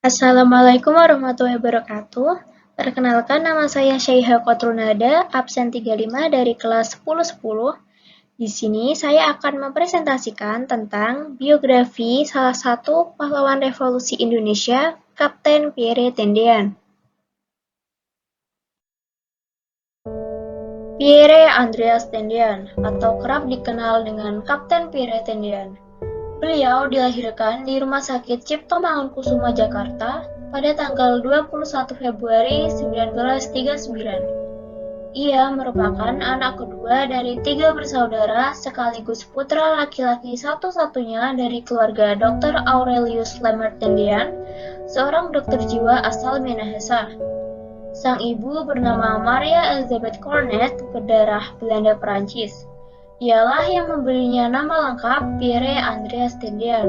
Assalamualaikum warahmatullahi wabarakatuh. Perkenalkan, nama saya Syaiha Kotrunada, absen 35 dari kelas 1010. Di sini saya akan mempresentasikan tentang biografi salah satu pahlawan revolusi Indonesia, Kapten Pierre Tendean. Pierre Andreas Tendean, atau kerap dikenal dengan Kapten Pierre Tendean. Beliau dilahirkan di Rumah Sakit Cipto Mangunkusumo, Jakarta pada tanggal 21 Februari 1939. Ia merupakan anak kedua dari 3 bersaudara sekaligus putra laki-laki satu-satunya dari keluarga Dr. Aurelius Lambert Tendean, seorang dokter jiwa asal Minahasa. Sang ibu bernama Maria Elizabeth Cornet, berdarah Belanda Perancis. Ialah yang memberinya nama lengkap Pierre Andreas Tendean.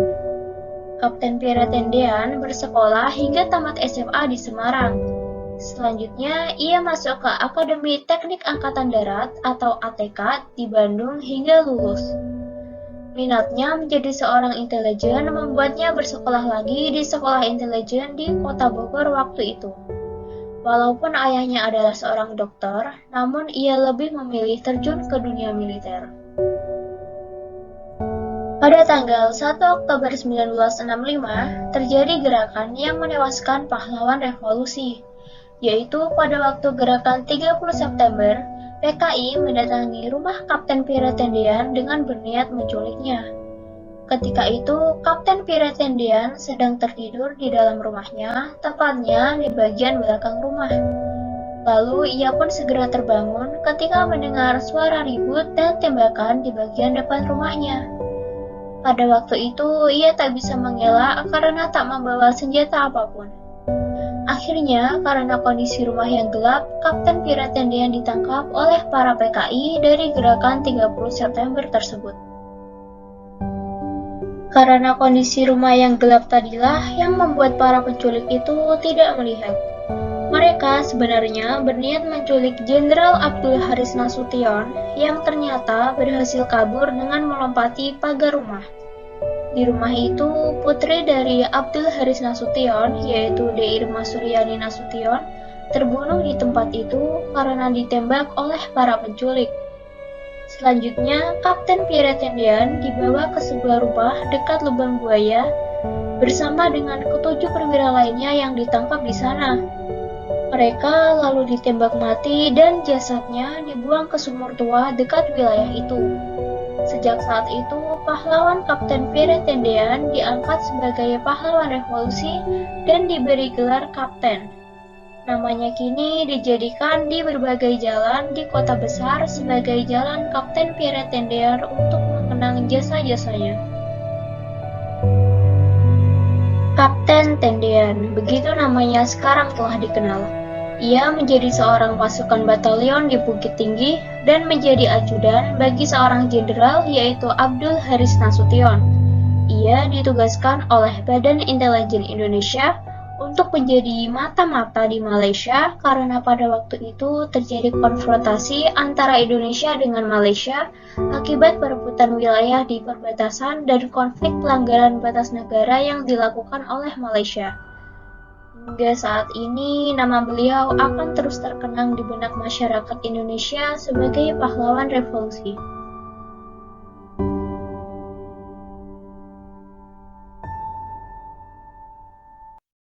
Kapten Pierre Tendean bersekolah hingga tamat SMA di Semarang. Selanjutnya, ia masuk ke Akademi Teknik Angkatan Darat atau ATK di Bandung hingga lulus. Minatnya menjadi seorang intelijen membuatnya bersekolah lagi di Sekolah Intelijen di Kota Bogor waktu itu. Walaupun ayahnya adalah seorang dokter, namun ia lebih memilih terjun ke dunia militer. Pada tanggal 1 Oktober 1965, terjadi gerakan yang menewaskan pahlawan revolusi, yaitu pada waktu gerakan 30 September, PKI mendatangi rumah Kapten Pierre Tendean dengan berniat menculiknya. Ketika itu, Kapten Pierre Tendean sedang tertidur di dalam rumahnya, tepatnya di bagian belakang rumah. Lalu ia pun segera terbangun ketika mendengar suara ribut dan tembakan di bagian depan rumahnya. Pada waktu itu, ia tak bisa mengelak karena tak membawa senjata apapun. Akhirnya, karena kondisi rumah yang gelap, Kapten Pierre Tendean ditangkap oleh para PKI dari gerakan 30 September tersebut. Karena kondisi rumah yang gelap tadilah yang membuat para penculik itu tidak melihat. Mereka sebenarnya berniat menculik Jenderal Abdul Haris Nasution yang ternyata berhasil kabur dengan melompati pagar rumah. Di rumah itu, putri dari Abdul Haris Nasution, yaitu De Irma Suryani Nasution, terbunuh di tempat itu karena ditembak oleh para penculik. Selanjutnya, Kapten Pierre Tendean dibawa ke sebuah rumah dekat lubang buaya bersama dengan ketujuh perwira lainnya yang ditangkap di sana. Mereka lalu ditembak mati dan jasadnya dibuang ke sumur tua dekat wilayah itu. Sejak saat itu, pahlawan Kapten Pierre Tendean diangkat sebagai pahlawan revolusi dan diberi gelar Kapten. Namanya kini dijadikan di berbagai jalan di kota besar sebagai Jalan Kapten Pierre Tendean untuk mengenang jasa-jasanya. Kapten Tendean, begitu namanya sekarang telah dikenal. Ia menjadi seorang pasukan batalion di Bukit Tinggi dan menjadi ajudan bagi seorang jenderal yaitu Abdul Haris Nasution. Ia ditugaskan oleh Badan Intelijen Indonesia untuk menjadi mata-mata di Malaysia karena pada waktu itu terjadi konfrontasi antara Indonesia dengan Malaysia akibat perebutan wilayah di perbatasan dan konflik pelanggaran batas negara yang dilakukan oleh Malaysia. Hingga saat ini, nama beliau akan terus terkenang di benak masyarakat Indonesia sebagai pahlawan revolusi.